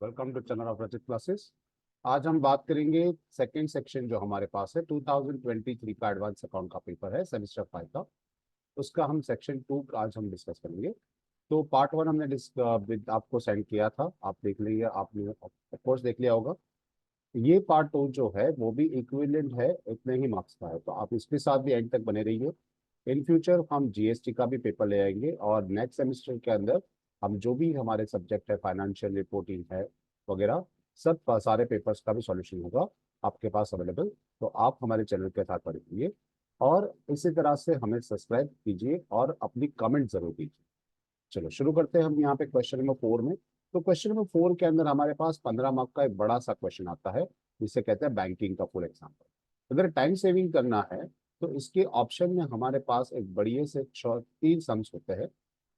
Welcome to channel of रचित classes. आज हम बात करेंगे सेकंड सेक्शन जो हमारे पास है 2023 का एडवांस अकाउंट का पेपर है सेमेस्टर 5 का। उसका हम सेक्शन 2 आज हम डिस्कस करेंगे। तो पार्ट 1 हमने आपको सेंड किया था, आप देख लीजिए, आपने ऑफ कोर्स देख लिया होगा। ये पार्ट 2 जो है वो भी इक्विवेलेंट है, इतने ही मार्क्स का है, तो आप इसके साथ भी एंड तक बने रहिए। इन फ्यूचर हम जीएसटी का भी पेपर ले आएंगे और नेक्स्ट सेमेस्टर के अंदर हम जो भी हमारे सब्जेक्ट है, फाइनेंशियल रिपोर्टिंग है वगैरह, सब सारे पेपर्स का भी सॉल्यूशन होगा आपके पास अवेलेबल। तो आप हमारे चैनल के साथ बने रहिए और इसी तरह से हमें सब्सक्राइब कीजिए और अपनी कमेंट जरूर दीजिए। चलो शुरू करते हैं हम यहाँ पे क्वेश्चन नंबर 4 में। तो क्वेश्चन नंबर 4 के अंदर हमारे पास 15 मार्क का एक बड़ा सा क्वेश्चन आता है, जिसे कहते हैं बैंकिंग का फुल एग्जाम्पल। अगर टाइम सेविंग करना है तो इसके ऑप्शन में हमारे पास एक बढ़िया से 3 सम्स होते हैं,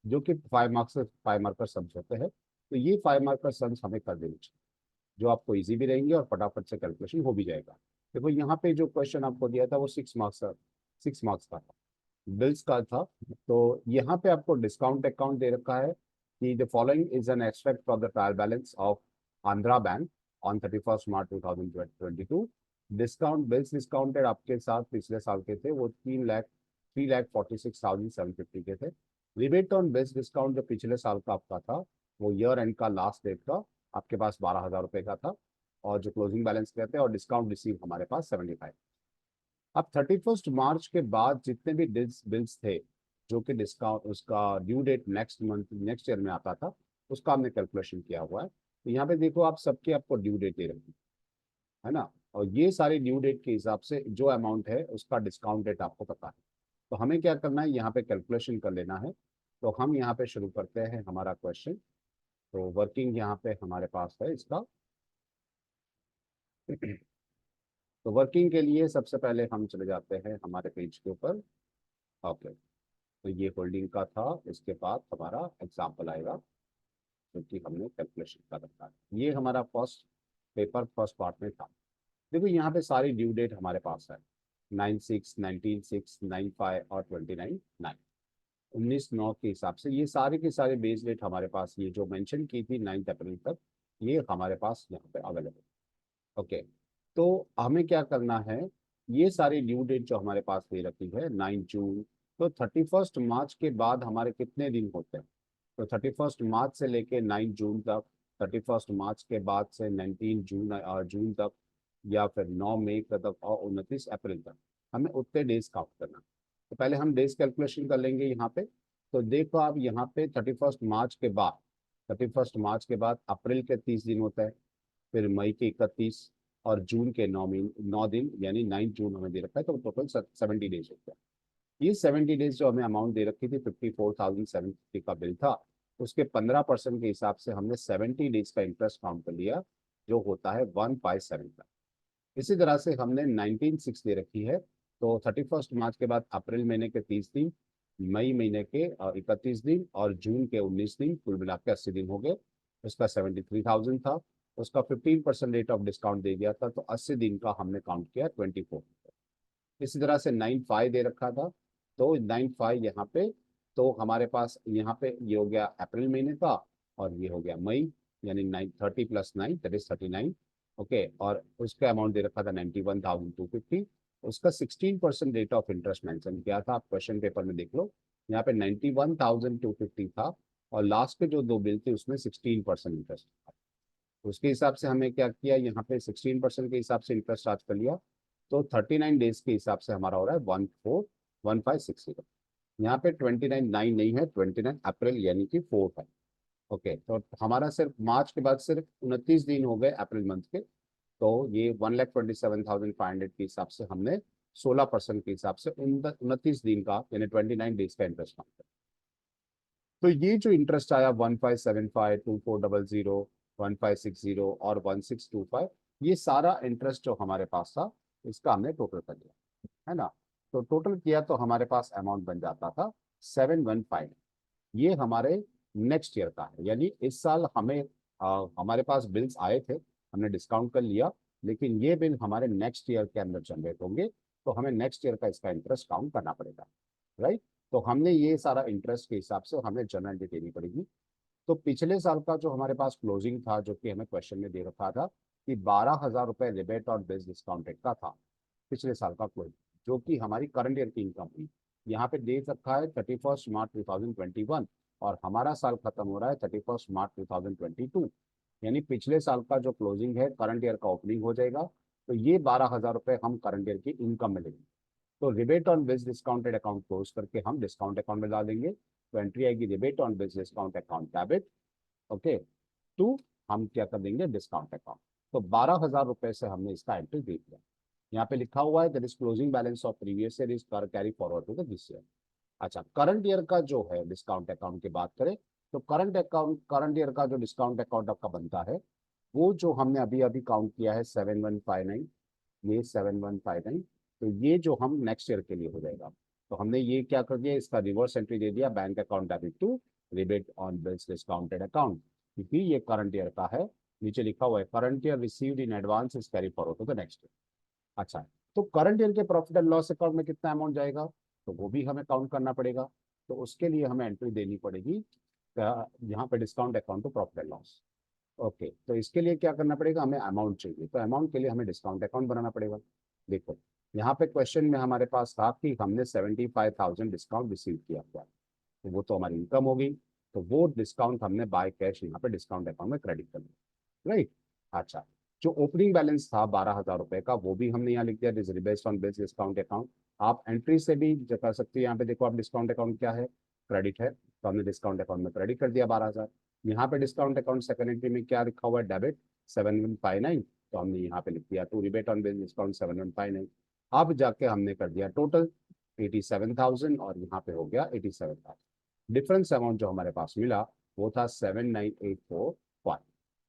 जो कि 5 मार्कर सम्स होते हैं। तो ये 5 मार्कर सम्स हमें कर देनी चाहिए, जो आपको इजी भी रहेंगे और फटाफट से कैलकुलेशन हो भी जाएगा। देखो यहाँ पे जो क्वेश्चन आपको दिया था वो 6 मार्क्स का था, बिल्स का था। तो यहाँ पे आपको डिस्काउंट अकाउंट दे रखा है कि the following is an extract from the trial balance of Andhra bank on 31 March 2022। Discount bills discounted आपके साथ पिछले साल के थे, वो 3,46,750 के थे। रिबेट ऑन बिल्स डिस्काउंट जो पिछले साल का आपका था, वो ईयर एंड का लास्ट डेट का आपके पास 12,000 रुपये का था, और जो क्लोजिंग बैलेंस कहते हैं, और डिस्काउंट रिसीव हमारे पास 75। अब 31 मार्च के बाद जितने भी बिल्स थे, जो कि डिस्काउंट उसका due date next month next year में आता था, उसका हमने कैलकुलेशन किया हुआ है। तो यहाँ पे देखो, आप सबके आपको ड्यू डेट दे रखी है ना, और ये सारी ड्यू डेट के हिसाब से जो अमाउंट है उसका डिस्काउंट डेट आपको पता है। तो हमें क्या करना है, यहाँ पे कैलकुलेशन कर लेना है। तो हम यहाँ पे शुरू करते हैं हमारा क्वेश्चन। तो वर्किंग यहाँ पे हमारे पास है इसका। तो वर्किंग के लिए सबसे पहले हम चले जाते हैं हमारे पेज के ऊपर। ओके, तो ये होल्डिंग का था, इसके बाद हमारा एग्जाम्पल आएगा, क्योंकि हमने कैलकुलेशन कर रखा है। ये हमारा फर्स्ट पेपर फर्स्ट पार्ट में था। देखो यहाँ पे सारी ड्यू डेट हमारे पास है, 9/6, 19/6, 9/5 और 29/9, 19/9 के हिसाब से ये सारे के सारे बेस डेट हमारे पास, ये जो मेंशन की थी 9 अप्रैल तक, ये हमारे पास यहाँ पे अवेलेबल। ओके, तो हमें क्या करना है, ये सारी ड्यू डेट जो हमारे पास दे रखी है 9 जून, तो 31 मार्च के बाद हमारे कितने दिन होते हैं? तो 31 मार्च से लेके 9 जून तक, 31 मार्च के बाद से 19 जून जून तक, या फिर 9 मई तक और 29 अप्रैल तक, हमें उतने डेज काउंट करना। तो पहले हम डेज कैलकुलेशन कर लेंगे यहाँ पे। तो देखो आप यहाँ पे 31 मार्च के बाद अप्रैल के 30 दिन होता है, फिर मई के 31, और जून के 9 दिन, यानी 9 जून हमें दे रखा है, तो टोटल 70 डेज होते हैं। ये 70 डेज जो हमें अमाउंट दे रखी थी, 54,750 का बिल था, उसके 15% के हिसाब से हमने 70 डेज का इंटरेस्ट काउंट कर लिया, जो होता है 157 का। इसी तरह से हमने 19/6 दे रखी है, तो 31 मार्च के बाद अप्रैल महीने के 30 दिन, मई महीने के 31 दिन, और जून के 19 दिन, कुल मिला के 80 दिन हो गए। उसका 73,000 था, उसका 15% रेट ऑफ डिस्काउंट दे दिया था, तो 80 दिन का हमने काउंट किया 24। इसी तरह से 9/5 दे रखा था, तो 9/5 यहाँ पे, तो हमारे पास यहाँ पे ये हो गया अप्रैल महीने का, और ये हो गया मई, यानी 930 + 9 दैट इज 39। ओके, और उसका अमाउंट दे रखा था 91,250। उसका 16% रेट ऑफ इंटरेस्ट मेंशन किया था, आप क्वेश्चन पेपर में देख लो। यहाँ पे 91,250 था, और लास्ट के जो दो बिल थे उसमें 16% इंटरेस्ट था। उसके हिसाब से हमें क्या किया, यहाँ पे 16% के हिसाब से इंटरेस्ट चार्ज कर लिया। तो 39 डेज के हिसाब से हमारा हो रहा है 141560। यहाँ पे 29/9 नहीं है, 29 अप्रैल यानी कि 4 है। ओके, तो हमारा सिर्फ मार्च के बाद सिर्फ 29 दिन हो गए अप्रैल मंथ के। तो ये 1,27,500 के हिसाब से हमने 16% के हिसाब से 29 दिन का, यानी 29 डेज का इंटरेस्ट मांगा। तो ये जो इंटरेस्ट आया 1575, 2400, 1560 और 1625, ये सारा इंटरेस्ट जो हमारे पास था, इसका हमने टोटल कर लिया, है ना। तो टोटल किया तो हमारे पास अमाउंट बन जाता था 715। ये हमारे नेक्स्ट ईयर का है, यानी इस साल हमें हमारे पास बिल्स आए थे, हमने डिस्काउंट कर लिया, लेकिन ये बिल हमारे नेक्स्ट ईयर के अंदर जनरेट होंगे, तो हमें नेक्स्ट ईयर का इसका इंटरेस्ट काउंट करना पड़ेगा, राइट। तो हमने ये सारा इंटरेस्ट के हिसाब से हमें जर्नल डेट देनी पड़ेगी। तो पिछले साल का जो हमारे पास क्लोजिंग था, जो कि हमें क्वेश्चन में दे रखा था कि 12,000 रुपए रिबेट और बेस डिस्काउंटेड का था पिछले साल का क्लोजिंग, जो कि हमारी करंट ईयर की इनकम थी। यहाँ पे दे रखा है 31 मार्च 2021, और हमारा साल खत्म हो रहा है 31 मार्च 2022, यानी पिछले साल का जो क्लोजिंग है करंट ईयर का ओपनिंग हो जाएगा। तो ये 12,000 रुपए हम करंट ईयर की इनकम में लेंगे। तो rebate on base discounted account close करके हम डिस्काउंट अकाउंट में डाल देंगे। तो एंट्री आएगी rebate on base discount account debit, okay, to, हम क्या कर देंगे, डिस्काउंट अकाउंट। तो 12,000 रुपए से हमने इसका एंट्री दे दिया। यहाँ पे लिखा हुआ है that is closing balance of previous year is carry forward to the this year. अच्छा, करंट ईयर का जो है डिस्काउंट अकाउंट की बात करें, तो करंट ईयर का जो डिस्काउंट अकाउंट आपका बनता है, वो जो हमने अभी अभी काउंट किया है 7159, ये 7159, तो ये जो हम नेक्स्ट ईयर के लिए हो जाएगा। तो हमने ये क्या कर दिया, इसका रिवर्स एंट्री दे दिया, bank account debit to rebate on bills discounted account, क्योंकि ये करंट ईयर का है। नीचे लिखा हुआ है current year received in advance is carry forward to the next year. अच्छा, तो करंट ईयर के प्रॉफिट एंड लॉस अकाउंट में कितना अमाउंट जाएगा, तो वो भी हमें काउंट करना पड़ेगा। तो उसके लिए हमें एंट्री देनी पड़ेगी यहाँ पे discount account to profit and loss. Okay, तो इसके लिए क्या करना पड़ेगा, हमें अमाउंट चाहिए, तो अमाउंट के लिए हमें डिस्काउंट अकाउंट बनाना पड़ेगा। देखो, यहाँ पे क्वेश्चन में हमारे पास था कि हमने 75,000 डिस्काउंट रिसीव किया हुआ, तो वो तो हमारी इनकम होगी। तो वो डिस्काउंट हमने बाय कैश यहाँ पे डिस्काउंट अकाउंट में क्रेडिट कर दिया, राइट। अच्छा, जो ओपनिंग बैलेंस था 12,000 रुपए का, वो भी हमने यहाँ लिख दिया, based on base discount account. आप एंट्री से भी कर सकते हो, यहाँ पे देखो आप डिस्काउंट अकाउंट क्या है, क्रेडिट है, तो हमने डिस्काउंट अकाउंट में क्रेडिट कर दिया 12,000। यहाँ पे डिस्काउंट अकाउंट सेकंड एंट्री में क्या लिखा हुआ है, डेबिट 7159, तो हमने यहाँ पे लिख दिया to rebate on base discount 7159। अब जाके हमने कर दिया टोटल 87,000, और यहाँ पे हो गया 87,000। डिफरेंस अमाउंट जो हमारे पास मिला वो था 79,845।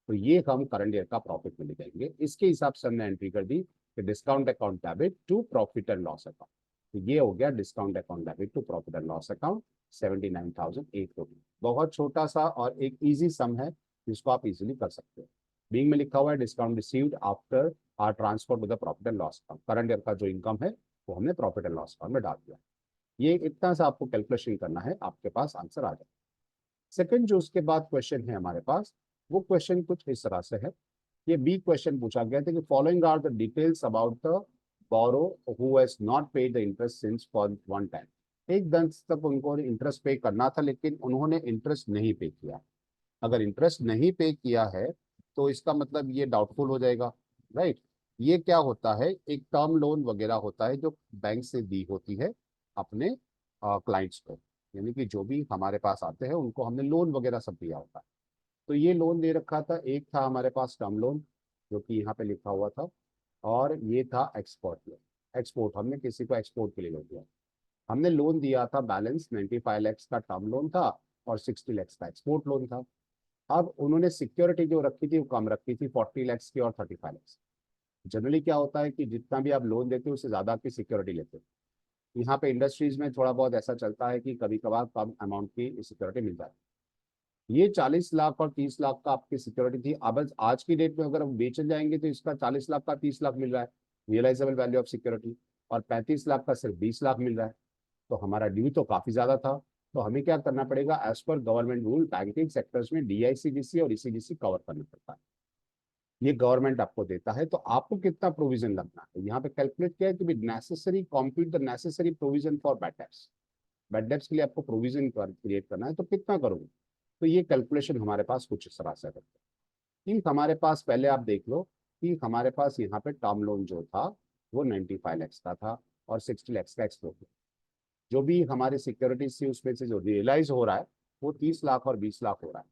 तो ये हम करंट ईयर का प्रॉफिट में लिखेंगे। इसके हिसाब से हमने एंट्री कर दी कि discount account debit to profit and loss account. तो ये हो गया discount account debit to profit and loss account 79,840। बहुत छोटा सा और एक इजी सम है जिसको आप इजीली कर सकते हो। बीइंग में लिखा हुआ है discount received after are transfer to the profit and loss account. Current year का जो इनकम है वो हमने प्रॉफिट एंड लॉस अकाउंट में डाल दिया। ये इतना सा आपको कैलकुलेशन करना है, आपके पास आंसर आ जाए। सेकंड जो उसके बाद क्वेश्चन है हमारे पास, वो क्वेश्चन कुछ इस तरह से है। ये बी क्वेश्चन पूछा गया था कि following are the details about the borrower who has not paid the interest since for one time. एक दिन तक उनको इंटरेस्ट पे करना था, लेकिन उन्होंने इंटरेस्ट नहीं पे किया। अगर इंटरेस्ट नहीं पे किया है तो इसका मतलब ये डाउटफुल हो जाएगा, राइट। ये क्या होता है, एक टर्म लोन वगैरह होता है जो बैंक से दी होती है अपने क्लाइंट्स को, यानी कि जो भी हमारे पास आते हैं उनको हमने लोन वगैरह सब दिया होता है। तो ये लोन दे रखा था, एक था हमारे पास टर्म लोन जो कि यहाँ पे लिखा हुआ था, और ये था एक्सपोर्ट लोन। एक्सपोर्ट, हमने किसी को एक्सपोर्ट के लिए लोन दिया। हमने लोन दिया था, बैलेंस 95 लैक्स का टर्म लोन था और 60 लैक्स का एक्सपोर्ट लोन था। अब उन्होंने सिक्योरिटी जो रखी थी वो कम रखी थी, 40 लैक्स की और 35 लैक्स। जनरली क्या होता है कि जितना भी आप लोन देते हो उससे ज्यादा आपकी सिक्योरिटी लेते हो। यहाँ पे इंडस्ट्रीज में थोड़ा बहुत ऐसा चलता है कि कभी कभार कम अमाउंट की सिक्योरिटी मिल जाती है। ये 40 लाख और 30 लाख का आपकी सिक्योरिटी थी। अब आज की डेट में अगर हम बेचन जाएंगे तो इसका 40 लाख का 30 लाख मिल रहा है, रियलाइजेबल वैल्यू ऑफ सिक्योरिटी, और 35 लाख का सिर्फ 20 लाख मिल रहा है। तो हमारा ड्यू तो काफी ज्यादा था। तो हमें क्या करना पड़ेगा, एज पर गवर्नमेंट रूल बैंकिंग सेक्टर्स में डीआईसीजीसी और ईसीजीसी कवर करना पड़ता है। ये गवर्नमेंट आपको देता है, तो आपको कितना प्रोविजन लगना है यहाँ पे कैलकुलेट किया है कि necessary compute the necessary provision for bad debts. Bad debts के लिए आपको प्रोविजन क्रिएट करना है, तो कितना करोगे। तो ये कैलकुलेशन हमारे पास कुछ इस तरह से करते हैं कि हमारे पास पहले आप देख लो कि हमारे पास यहाँ पे टर्म लोन जो था वो 95 लैक्स का था और 60 लैक्स का एक्सपोर्ट। जो भी हमारी सिक्योरिटीज थी उसमें से जो रियलाइज हो रहा है वो 30 लाख और 20 लाख हो रहा है,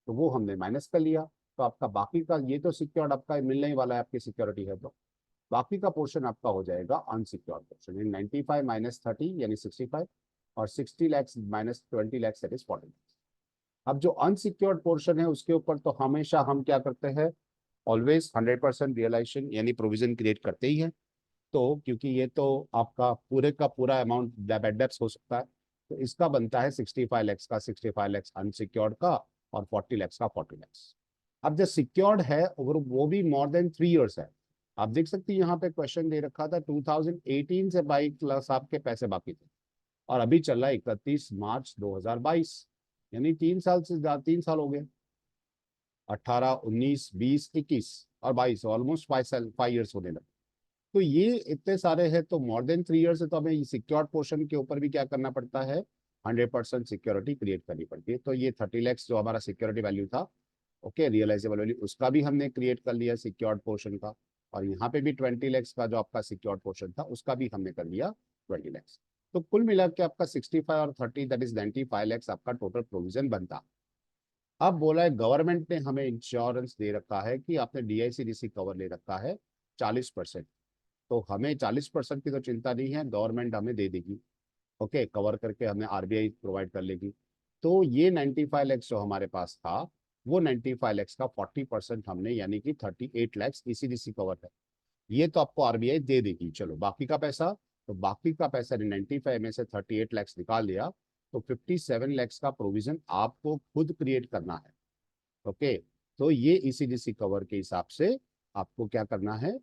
तो वो हमने माइनस कर लिया। तो आपका बाकी का ये तो सिक्योर्ड आपका मिलने ही वाला है, आपकी सिक्योरिटी है, तो बाकी का पोर्शन आपका हो जाएगा अनसिक्योर्ड पोर्शन, यानी 95 माइनस 30 यानी 65, और 60 lakhs minus 20 lakhs that is 40। अब जो अनसिक्योर्ड पोर्शन है उसके ऊपर तो हमेशा हम क्या करते हैं, ऑलवेज 100% रियलाइजेशन यानी प्रोविजन क्रिएट करते ही है। तो क्योंकि ये तो आपका पूरे का पूरा अमाउंट बैड डेब्ट्स हो सकता है, तो इसका बनता है 65 लैक्स का 65 लैक्स अनसिक्योर्ड का, और 40 लैक्स का 40 लैक्स। अब जो सिक्योर्ड है और वो भी मोर देन 3 इयर्स है। आप देख सकते हैं यहाँ पे क्वेश्चन दे रखा था 2018 से 22 आपके पैसे बाकी थे, और अभी चल रहा है 31 मार्च 2022। यानी 3 साल से ज्यादा, 3 साल हो गए, 18, 19, 20, 21 और 22, ऑलमोस्ट 5 ईयर्स होने लगे। तो ये इतने सारे हैं, तो मोर देन 3 ईयर्स है, तो हमें सिक्योर्ड पोर्शन के ऊपर भी क्या करना पड़ता है, 100% सिक्योरिटी क्रिएट करनी पड़ती है। तो ये 30 lakhs जो हमारा सिक्योरिटी वैल्यू था, ओके, रियलाइजेबल वैल्यू, उसका भी हमने क्रिएट कर लिया सिक्योर्ड पोर्शन का। और यहाँ पे भी 20 lakhs का जो आपका सिक्योर्ड पोर्शन था उसका भी हमने कर लिया 20 lakhs। तो कुल मिला के आपका 65 और 30 दैट इज 95 lakhs आपका टोटल प्रोविजन बनता। अब बोला है गवर्नमेंट ने हमें इंश्योरेंस दे रखा है कि आपने DICGC कवर ले रखा है 40%। तो हमें 40% की तो चिंता नहीं है, गवर्नमेंट हमें दे देगी, ओके, कवर करके हमें RBI प्रोवाइड कर लेगी। तो ये 95 lakhs जो हमारे पास था, वो 95 lakhs का 40% हमने यानी कि 38 lakhs ECGC कवर है, ये तो आपको RBI दे देगी। चलो बाकी का पैसा, तो बाकी का पैसा 95 में से 38 lakhs निकाल लिया, तो 57 lakhs का प्रोविजन आपको खुद क्रिएट करना है। ओके, तो ये ECGC कवर के हिसाब से आपको क्या करना है,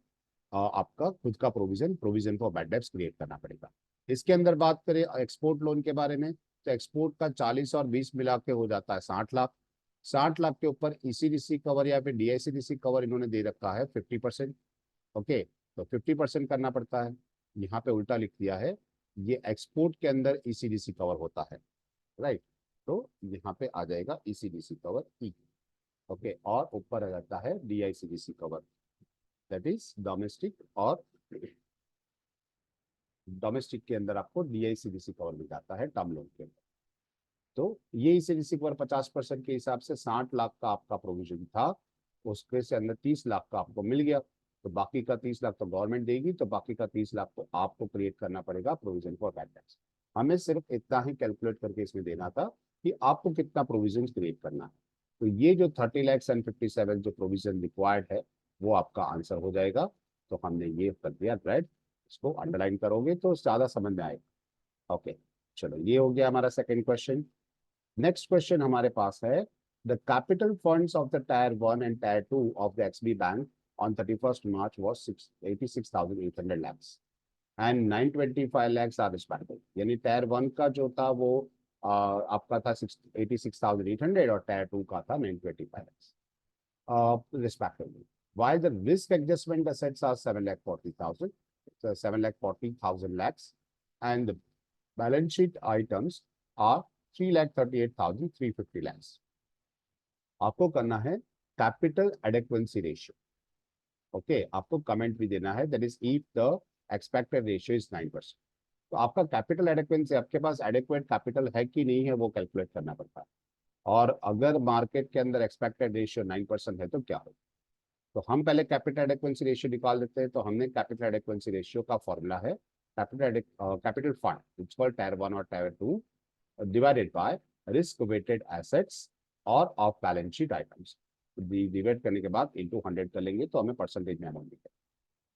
आपका खुद का provision for bad debts create करना पड़ेगा। इसके अंदर बात करें एक्सपोर्ट लोन के बारे में, तो एक्सपोर्ट का 40 और 20 मिला के हो जाता है 60 लाख। 60 लाख के ऊपर ECGC कवर या फिर DICGC कवर इन्होंने दे रखा है 50%। ओके, तो 50% करना पड़ता है। यहाँ पे उल्टा लिख दिया है, ये एक्सपोर्ट के अंदर ECGC कवर होता है, राइट। तो यहाँ पे आ जाएगा ECGC कवर ई, ओके, और ऊपर आ जाता है DICGC cover, that is domestic, और डोमेस्टिक के अंदर आपको DICGC कवर मिल जाता है टर्म लोन के अंदर। तो ये ECGC कवर 50% के हिसाब से 60 लाख का आपका प्रोविजन था, उसके से अंदर 30 लाख का आपको मिल गया। तो बाकी का 30 लाख तो गवर्नमेंट देगी, तो बाकी का 30 लाख तो आपको क्रिएट करना पड़ेगा प्रोविजन फॉर बैड डेब्ट्स। हमें सिर्फ इतना ही कैलकुलेट करके इसमें देना था कि आपको कितना प्रोविजन क्रिएट करना है। तो ये जो 30 lakhs एंड 57 जो प्रोविजन रिक्वायर्ड है, वो आपका आंसर हो जाएगा। तो हमने ये कर दिया, राइट। इसको अंडरलाइन करोगे तो ज्यादा समझ में आएगा। ओके, चलो ये हो गया हमारा सेकंड क्वेश्चन। नेक्स्ट क्वेश्चन हमारे पास है, the capital funds of the tyre 1 and tyre 2 of the XB bank on 31st March was 86,800 lakhs and 925 lakhs our respective. यानी टायर 1 का जो था वो आपका था 86,800 और टायर 2 का था 925 lakhs respectively. While the risk adjustment assets are 7,40,000, 7,40,000 lakhs, and the balance sheet items are 3,38,350 lakhs. आपको करना है कैपिटल एडेक्वेंसी रेशियो, ओके, आपको कमेंट भी देना है, that is if the expected ratio is 9%। तो आपका कैपिटल एडेक्वेंसी, आपके पास एडेक्वेट कैपिटल है कि नहीं है वो कैलकुलेट करना पड़ता है। और अगर मार्केट के अंदर एक्सपेक्टेड रेशियो 9% है तो क्या होगा। तो हम पहले कैपिटल एडेक्वेंसी रेशियो निकाल देते हैं। तो हमने कैपिटल एडेक्वेंसी रेशियो का फॉर्मूला है capital fund it's called tier 1 और tier 2 divided by risk weighted assets और off balance sheet items. Divide करने के बाद इनटू 100 कर लेंगे तो हमें परसेंटेज में अमाउंट मिलेगा।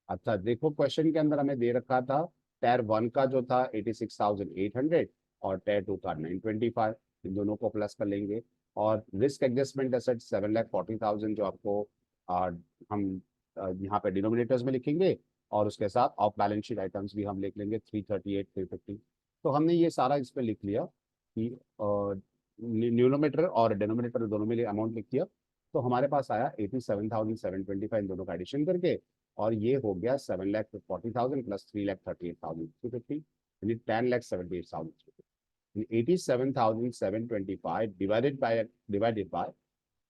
अच्छा देखो, क्वेश्चन के अंदर हमें दे रखा था टायर 1 का जो था 86,800 और टायर 2 का 925, इन दोनों को प्लस कर लेंगे। और रिस्क एडजस्टमेंट एसेट 7,40,000 जो आपको हम यहाँ पे डिनोमिनेटर्स में लिखेंगे, और उसके साथ ऑफ बैलेंस शीट आइटम्स भी हम लिख लेंगे 338,350। तो हमने ये सारा इसमें लिख लिया कि न्यूनोमीटर और डिनोमिनेटर दोनों में अमाउंट लिख दिया। तो हमारे पास आया 87,725 इन दोनों का एडिशन करके, और ये हो गया 7,40,000 प्लस 3,38,350 यानी 10,78,350। 87,725 डिवाइडेड बाय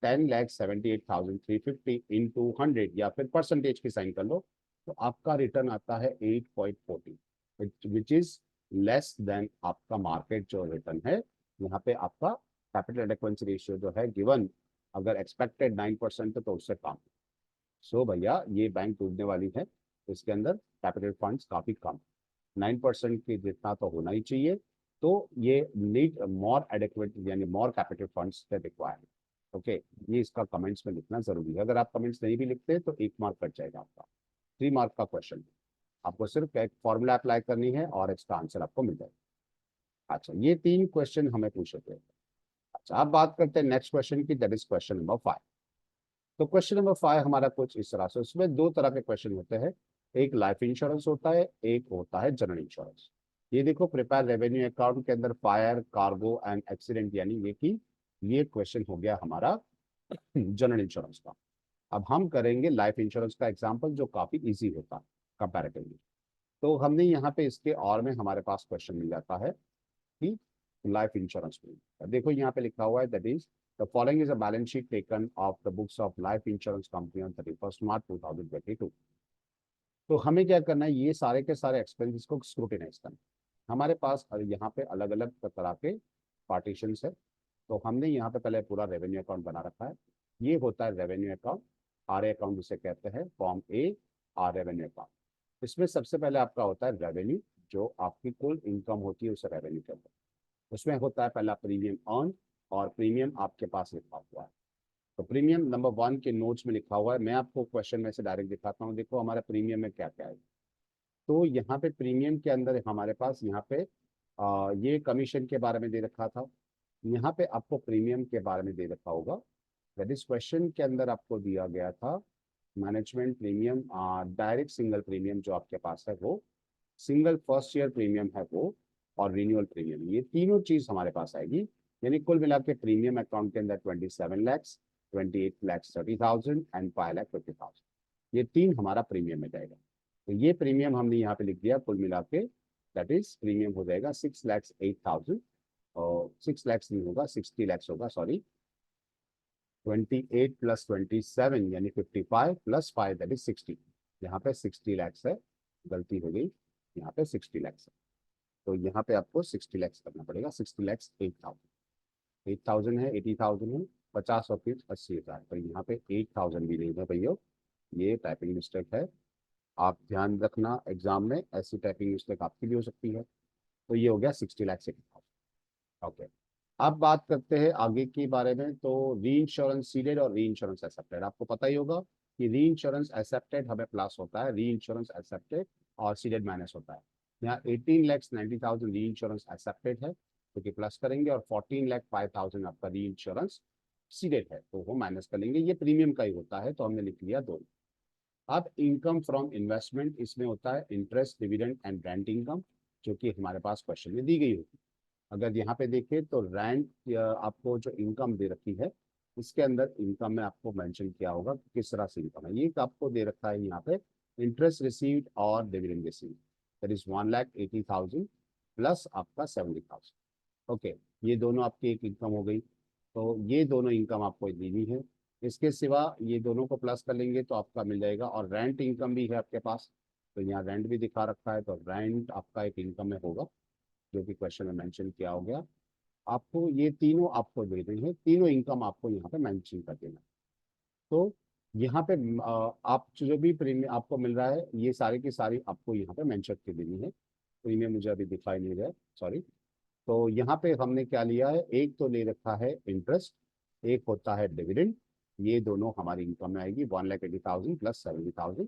10,78,350 इंटू 100 या फिर परसेंटेज की साइन कर लो, तो आपका रिटर्न आता है 8.40 विच इज लेस देन आपका मार्केट जो रिटर्न है। यहाँ पे आपका कैपिटल एडेक्वेंसी रेशियो जो है गिवन, अगर एक्सपेक्टेड 9% है तो उससे कम। सो भैया ये बैंक डूबने वाली है, इसके अंदर कैपिटल फंड्स काफी कम, 9% के जितना तो होना ही चाहिए। तो ये नीड मोर एडेक्वेट यानी more capital funds required. Okay, ये इसका कमेंट्स में लिखना जरूरी है। अगर आप कमेंट्स नहीं भी लिखते तो 1 मार्क कट जाएगा आपका। 3 मार्क का क्वेश्चन, आपको सिर्फ एक फॉर्मूला अप्लाई करनी है और इसका आंसर आपको मिल जाएगा। अच्छा, ये 3 क्वेश्चन हमें पूछे थे। अच्छा, अब बात करते हैं नेक्स्ट क्वेश्चन की, दैट इज क्वेश्चन नंबर 5। तो क्वेश्चन नंबर 5 हमारा कुछ इस तरह से, उसमें 2 तरह के क्वेश्चन होते हैं, एक लाइफ इंश्योरेंस होता है, एक होता है जनरल इंश्योरेंस। ये देखो, प्रिपेयर रेवेन्यू अकाउंट के अंदर फायर, कार्गो एंड एक्सीडेंट यानी ये की ये क्वेश्चन हो गया हमारा जनरल इंश्योरेंस का। अब हम करेंगे लाइफ इंश्योरेंस का एग्जाम्पल, जो काफी इजी होता है कंपैरेटिवली। तो हमने यहाँ पे इसके और में हमारे पास क्वेश्चन मिल जाता है कि लाइफ इंश्योरेंस में देखो यहाँ पे लिखा हुआ है, that is the following is a balance sheet taken of the books of life insurance company on 31 मार्च 2022। तो हमें क्या करना है, ये सारे के सारे एक्सपेंसेस को स्क्रूटिनाइज करना है। हमारे पास यहाँ पे अलग अलग तरह के पार्टीशन है। तो हमने यहाँ पे पहले पूरा रेवेन्यू अकाउंट बना रखा है। ये होता है revenue account, R A account जिसे कहते हैं, form A R revenue account. इसमें सबसे पहले आपका होता है रेवेन्यू, जो आपकी कुल इनकम होती है उसे रेवेन्यू कहते हैं। उसमें होता है पहला प्रीमियम अर्न, और प्रीमियम आपके पास लिखा हुआ है। तो प्रीमियम नंबर 1 के नोट्स में लिखा हुआ है, मैं आपको क्वेश्चन में से डायरेक्ट दिखाता हूँ। देखो हमारा प्रीमियम में क्या क्या है। तो यहाँ पे प्रीमियम के अंदर हमारे पास यहाँ पे ये कमीशन के बारे में दे रखा था। यहाँ पे आपको प्रीमियम के बारे में दे रखा होगा, दैट इज क्वेश्चन के अंदर आपको दिया गया था management premium, direct single premium जो आपके पास है वो, सिंगल फर्स्ट ईयर प्रीमियम है वो, और रिन्यूअल प्रीमियम, ये तीनों चीज हमारे पास आएगी। यानी कुल मिला के प्रीमियम अकाउंट के अंदर 27 lakhs, 28,30,000 एंड 5,50,000, ये तीन हमारा प्रीमियम में जाएगा। तो ये प्रीमियम हमने यहाँ पे लिख दिया कुल मिला के, दैट इज प्रीमियम हो जाएगा 6,08,000, और 6 lakhs नहीं होगा, 60 lakhs होगा, सॉरी। 28 + 27 यानी 55 + 5 दैट इज 60। यहाँ पे 60 lakhs है, गलती हो गई, यहाँ पे 60 lakhs है। तो यहाँ पे आपको 60 lakhs करना पड़ेगा, 60,08,000, 8,000 है, 80,000 है, 50 और फिर 80,000। तो यहाँ पे 8,000 भी नहीं है भैया, ये टाइपिंग मिस्टेक है। आप ध्यान रखना एग्जाम में ऐसी टाइपिंग मिस्टेक आपकी भी हो सकती है। तो ये हो गया 60 lakhs 80,000। ओके, अब बात करते हैं आगे के बारे में। तो री इंश्योरेंस सीडेड और री इंश्योरेंस एक्सेप्टेड, आपको पता ही होगा कि री इंश्योरेंस एक्सेप्टेड हमें प्लस होता है, री इंश्योरेंस एक्सेप्टेड और सीडेड माइनस होता है। यहाँ 18,90,000 री इंश्योरेंस एक्सेप्टेड है, तो कि प्लस करेंगे, और 14,05,000 आपका री इंश्योरेंस सीडेड है, तो वो माइनस कर लेंगे। ये प्रीमियम का ही होता है, तो हमने लिख लिया दोनों। अब इनकम फ्रॉम इन्वेस्टमेंट, इसमें होता है interest, dividend and rent income, जो कि हमारे पास क्वेश्चन में दी गई होगी। अगर यहाँ पे देखें तो रेंट आपको जो इनकम दे रखी है, इसके अंदर इनकम में आपको मेंशन किया होगा कि किस तरह से इनकम है। ये आपको दे रखा है यहाँ पे इंटरेस्ट रिसीव्ड और dividend received, that is 1,80,000 plus आपका 70,000। ओके, ये दोनों आपकी एक इनकम हो गई। तो ये दोनों इनकम आपको देनी है। इसके सिवा ये दोनों को प्लस कर लेंगे तो आपका मिल जाएगा, और रेंट इनकम भी है आपके पास, तो यहाँ रेंट भी दिखा रखा है, तो रेंट आपका एक इनकम में होगा, जो कि क्वेश्चन में मेंशन किया हो गया। आपको ये तीनों आपको दे रहे हैं, तीनों इनकम आपको यहाँ पे मेंशन कर देना। तो यहाँ पे आप जो भी प्रीमियम आपको मिल रहा है, ये सारी की सारी आपको यहाँ पे मेंशन कर देनी है। प्रीमियम मुझे अभी दिखाई नहीं रहा है, सॉरी। तो यहाँ पे हमने क्या लिया है, एक तो ले रखा है इंटरेस्ट, एक होता है डिविडेंड, ये दोनों हमारी इनकम में आएगी 1,80,000 + 70,000।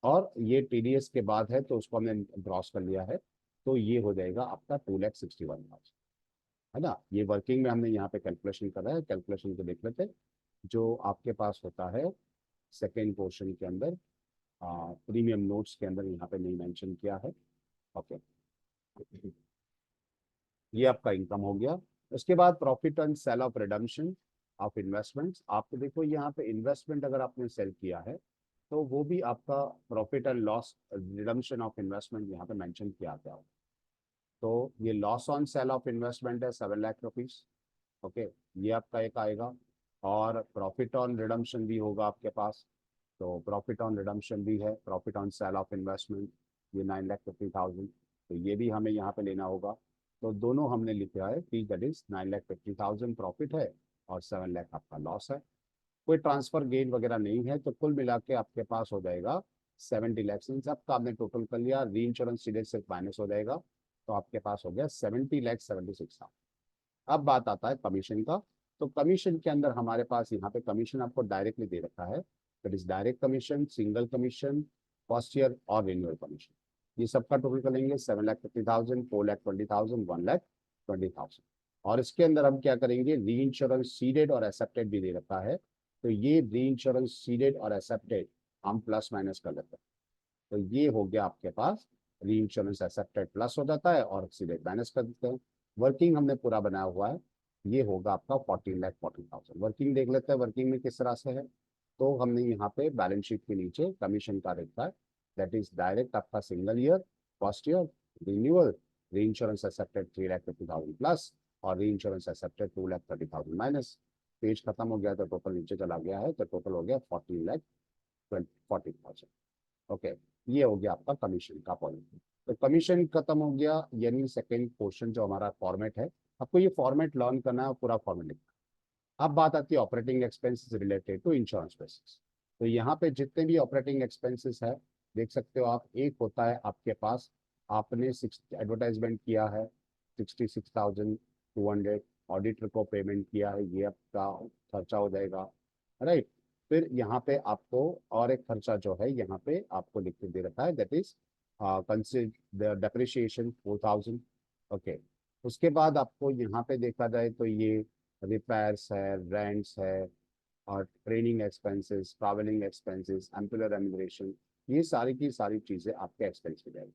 और ये टीडीएस के बाद है, तो उसको हमने क्रॉस कर लिया है, तो ये हो जाएगा आपका 2,61,000, है ना। ये वर्किंग में हमने यहाँ पे कैलकुलेशन करा है, कैलकुलेशन को देख लेते हैं। जो आपके पास होता है सेकेंड पोर्शन के अंदर, प्रीमियम नोट्स के अंदर यहाँ पे नहीं मेंशन किया है। ओके, ये आपका इनकम हो गया। उसके बाद profit and sale of redemption of investments, आपको देखो यहाँ पे इन्वेस्टमेंट अगर आपने सेल किया है, तो वो भी आपका profit and loss redemption of investment यहाँ पे मेंशन किया गया हो। तो ये loss on sale of investment है 7 लाख रुपीज। ओके, ये आपका एक आएगा। और प्रॉफिट ऑन रिडम्पशन भी होगा आपके पास, तो प्रॉफिट ऑन रिडम्पशन भी है, profit on sale of investment, ये 9,50,000, तो ये भी हमें यहाँ पे लेना होगा। तो दोनों हमने लिखा है कि दैट इज 9,50,000 प्रॉफिट है, और 7 लाख आपका लॉस है। कोई ट्रांसफर गेन वगैरह नहीं है, तो कुल मिला के आपके पास हो जाएगा 70 लाख। इन सब का आपने टोटल कर लिया, री इंश्योरेंस सीधे से माइनस हो जाएगा, तो आपके पास हो गया 70,76,000। अब बात आता है कमीशन का। तो कमीशन के अंदर हमारे पास यहाँ पे कमीशन आपको डायरेक्टली दे रखा है, that is direct commission, single commission, first year और रिन्यूअल कमीशन। ये सबका टोटल करेंगे 7,50,000, 4,20,000, 1,20,000। और इसके अंदर हम क्या करेंगे, री इंश्योरेंस सीडेड और एक्सेप्टेड भी दे रखा है, तो ये री इंश्योरेंस सीडेड और एक्सेप्टेड हम प्लस माइनस कर लेते हैं। तो ये हो गया आपके पास, री इंश्योरेंस एक्सेप्टेड प्लस हो जाता है और सीडेड माइनस कर देते हैं। वर्किंग हमने पूरा बनाया हुआ है। ये होगा आपका 14,40,000। वर्किंग देख लेते हैं, वर्किंग में किस तरह से है। तो हमने यहाँ पे बैलेंस शीट के नीचे कमीशन का रखा है, दैट इज डायरेक्ट आपका single year, first year, renewal, री इंश्योरेंस एक्सेप्टेड 3,50,000 प्लस, और री इंश्योरेंस एक्सेप्टेड 2,30,000 माइनस। पेज खत्म हो गया तो टोटल नीचे चला गया है, तो टोटल हो गया 14,40,000। ओके, ये हो गया आपका कमीशन का पॉइंट। तो कमीशन खत्म हो गया, यानी सेकंड पोर्शन जो हमारा फॉर्मेट है, आपको ये फॉर्मेट लर्न करना है, पूरा फॉर्मेट लिखना है। अब बात आती है operating expenses related to insurance basis. तो यहाँ पे जितने भी ऑपरेटिंग एक्सपेंसेस है, देख सकते हो आप, एक होता है आपके पास, आपने एडवर्टाइजमेंट किया है 66,200, ऑडिटर को पेमेंट किया है, ये आपका खर्चा हो जाएगा, राइट। फिर यहाँ पे आपको और एक खर्चा जो है यहाँ पे आपको लिख के दे रखा है, that is consider depreciation 4,000। Okay, उसके बाद आपको यहाँ पे देखा जाए तो ये रिपेयर्स है, रेंट्स है, और training expenses, travelling expenses, employer remuneration, ये सारी की सारी चीज़ें आपके एक्सपेंस में जाएगी।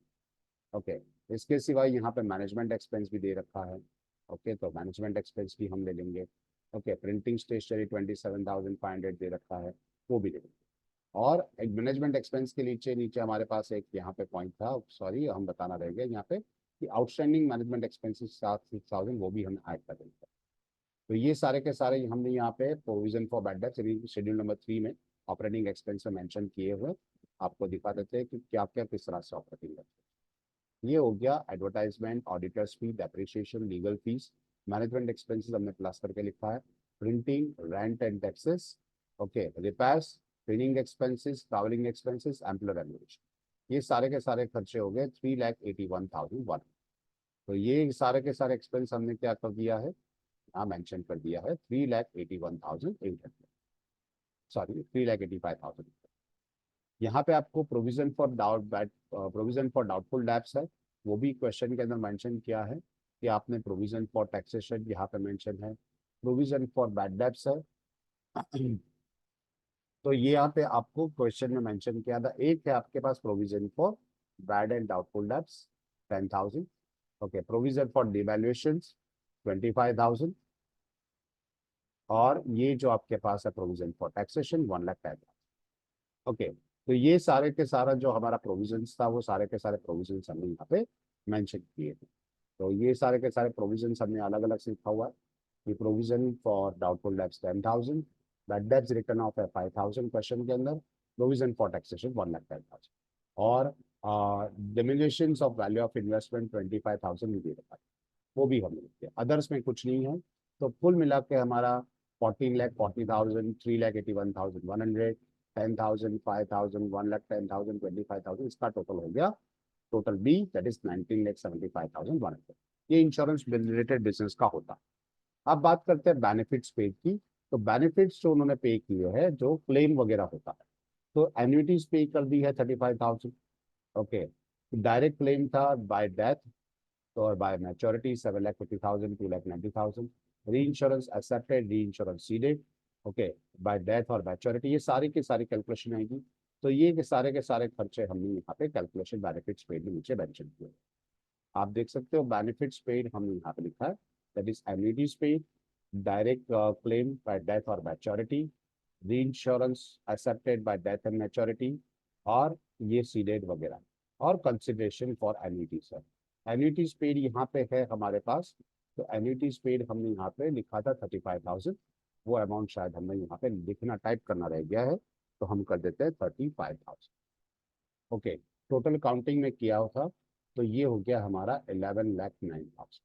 ओके, इसके सिवाय यहाँ पे मैनेजमेंट एक्सपेंस भी दे रखा है। ओके, तो मैनेजमेंट एक्सपेंस भी हम ले लेंगे। ओके, प्रिंटिंग स्टेशनरी 27,500 दे रखा है, वो भी ले लेंगे। और एक मैनेजमेंट एक्सपेंस के नीचे नीचे हमारे पास एक यहाँ पे पॉइंट था, सॉरी हम बताना रह गया यहाँ पे, कि आउटस्टैंडिंग मैनेजमेंट एक्सपेंसेस 6,000, वो भी हम ऐड कर देंगे। तो ये सारे के सारे हमने यहाँ पे provision for bad debts schedule number 3 में ऑपरेटिंग एक्सपेंस में मेंशन किए हुए, आपको दिखा देते हैं कि क्या क्या किस तरह से ऑपरेटिंग एक्सपेंस। ये हो गया advertisement, auditors fee, depreciation, legal fees, management expenses हमने प्लस करके लिखा है, printing, rent and taxes, okay, repairs, training expenses, travelling expenses, employer remuneration, ये सारे के सारे खर्चे हो गए 3,81,100। तो ये सारे के सारे एक्सपेंस हमने क्या कर दिया है, यहाँ मेंशन कर दिया है 3,81,800, सॉरी 3,85,000। यहाँ पे आपको प्रोविजन फॉर डाउटफुल डेब्ट्स है, वो भी क्वेश्चन के अंदर मेंशन किया है कि आपने प्रोविजन फॉर टैक्सेशन यहाँ पे मेंशन है, प्रोविजन फॉर बैड डेब्ट्स है। तो ये यहाँ पे आपको क्वेश्चन में मेंशन किया था। एक है आपके पास provision for bad and doubtful debts 10,000, okay, provision for devaluation 25,000, और ये जो आपके पास है प्रोविजन फॉर टैक्सेशन 1,10,000। ओके, तो ये सारे के सारा जो हमारा प्रोविजंस था, वो सारे के सारे प्रोविजंस हमने यहाँ पे मेंशन किए थे। तो ये सारे के सारे प्रोविजंस हमने अलग अलग से लिखा हुआ है। ये provision for doubtful debts 10,000, bad debts return of है 5,000 क्वेश्चन के अंदर, प्रोविजन फॉर टैक्सेशन 1,10,000, और diminishing of value of investment 25,000 भी दे रखा है, वो भी हमने लिख दिया। अदर्स में कुछ नहीं है। तो कुल मिला के हमारा 14,40,000, 3,81,100, 10,000, 5,000, 1,10,000, 25,000, इसका टोटल हो गया टोटल बी, दैट इज 19,75,100। ये इंश्योरेंस रिलेटेड बिजनेस का होता। अब बात करते हैं बेनिफिट्स पे की। तो बेनिफिट्स जो उन्होंने पे किए हैं, जो क्लेम वगैरह होता है, तो एन्युटीज पे कर दी है 35,000। ओके, डायरेक्ट क्लेम था बाय डेथ, तो और बाय मैच्योरिटी 7,50,000, 2,90,000, री इंश्योरेंस एक्सेप्टेड, री insurance seeded, okay, bye death और मैच्योरिटी, ये सारी की सारी कैलकुलेशन आएगी। तो ये के सारे खर्चे हमने यहाँ पे कैलकुलेशन बेनिफिट्स पेड में नीचे मेंशन किए। आप देख सकते हो बेनिफिट्स पेड हमने यहाँ पे लिखा है, that is annuities paid, direct claim by death और maturity, reinsurance accepted by death and maturity, और ये सीडेड वगैरह, और कंसिडरेशन फॉर एन्युटीज है। एन्युटीज पेड यहाँ पे है हमारे पास, तो एन्युटीज पेड हमने यहाँ पे लिखा था 35,000, वो अमाउंट शायद हमने यहाँ पे लिखना टाइप करना रह गया है, तो हम कर देते हैं 35,000। ओके, टोटल काउंटिंग में किया था, तो ये हो गया हमारा 11,09,000।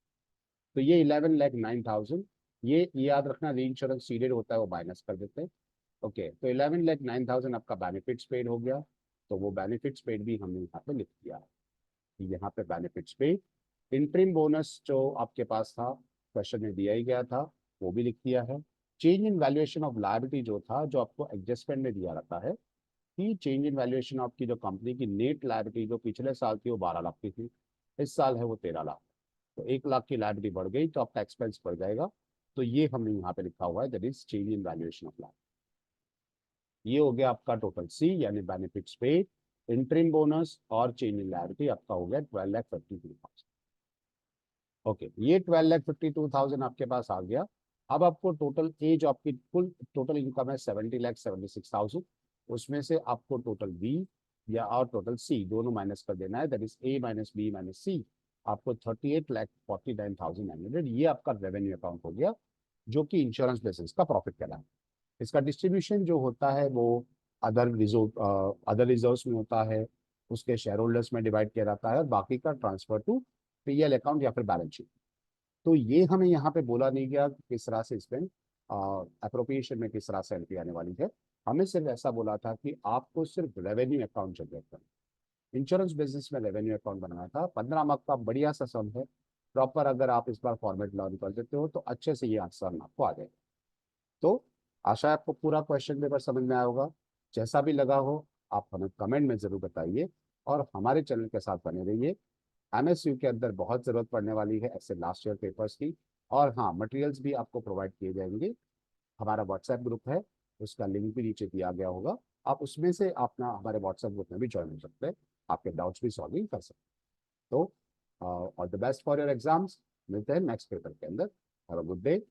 तो ये 11,09,000, ये याद रखना, री इंश्योरेंस सीडेड होता है वो माइनस कर देते हैं। ओके, तो 11,09,000 आपका बेनिफिट्स पेड हो गया, तो वो बेनिफिट्स पेड भी हमने यहाँ पे लिख दिया है। यहाँ पे बेनिफिट्स पेड, इंटरिम बोनस जो आपके पास था, क्वेश्चन में दिया ही गया था, वो भी लिख दिया है। Change in valuation of liability जो था, जो आपको एडजस्टमेंट में दिया रहता है कि चेंज इन वैल्यूएशन आपकी जो कंपनी की नेट लायबिलिटी जो पिछले साल थी वो 12 लाख की थी, इस साल है वो 13 लाख, तो 1 लाख की लायबिलिटी बढ़ गई, तो आपका एक्सपेंस बढ़ जाएगा। तो ये हमने यहाँ पे लिखा हुआ है, that is change in valuation of liability. ये हो गया आपका टोटल सी, यानी बेनिफिट्स पेड, इंटरिम बोनस और चेंज इन लायबिलिटी, आपका हो गया 12,52,000। ओके, ये 12,52,000 आपके पास आ गया। अब आपको टोटल एज, आपकी कुल टोटल इनकम है 70,76,000, उसमें से आपको टोटल बी या और टोटल सी दोनों माइनस कर देना है, that is A minus B minus C. आपको 38,49,900 ये आपका रेवेन्यू अकाउंट हो गया, जो कि इंश्योरेंस बेसिस का प्रॉफिट कहलाता है। इसका डिस्ट्रीब्यूशन जो होता है वो अदर रिजर्व्स में होता है, उसके शेयर होल्डर्स में डिवाइड किया जाता है, और बाकी का ट्रांसफर टू पीएल अकाउंट या फिर बैलेंस शीट। तो ये हमें यहाँ पे बोला नहीं गया कि किस तरह से इसमें अप्रोप्रिएशन में किस तरह से एंट्री आने वाली है। हमें सिर्फ ऐसा बोला था कि आपको सिर्फ रेवेन्यू अकाउंट जनरेट करना, इंश्योरेंस बिजनेस में रेवेन्यू अकाउंट बनाना था। 15 मार्क का बढ़िया सा सम है, प्रॉपर अगर आप इस बार फॉर्मेट लर्न कर देते हो तो अच्छे से ये आंसर आपको आ जाएगा। तो आशा है आपको पूरा क्वेश्चन पेपर समझ में आया होगा। जैसा भी लगा हो आप हमें कमेंट में ज़रूर बताइए, और हमारे चैनल के साथ बने रहिए। एमएसयू के अंदर बहुत ज़रूरत पड़ने वाली है ऐसे लास्ट ईयर पेपर्स की। और हाँ, मटेरियल्स भी आपको प्रोवाइड किए जाएंगे। हमारा व्हाट्सएप ग्रुप है, उसका लिंक भी नीचे दिया गया होगा, आप उसमें से अपना हमारे व्हाट्सएप ग्रुप में भी ज्वाइन हो सकते हैं, आपके डाउट्स भी सॉल्विंग कर सकते हैं। तो all the best for your exams, मिलते हैं नेक्स्ट पेपर के अंदर। Have a good day.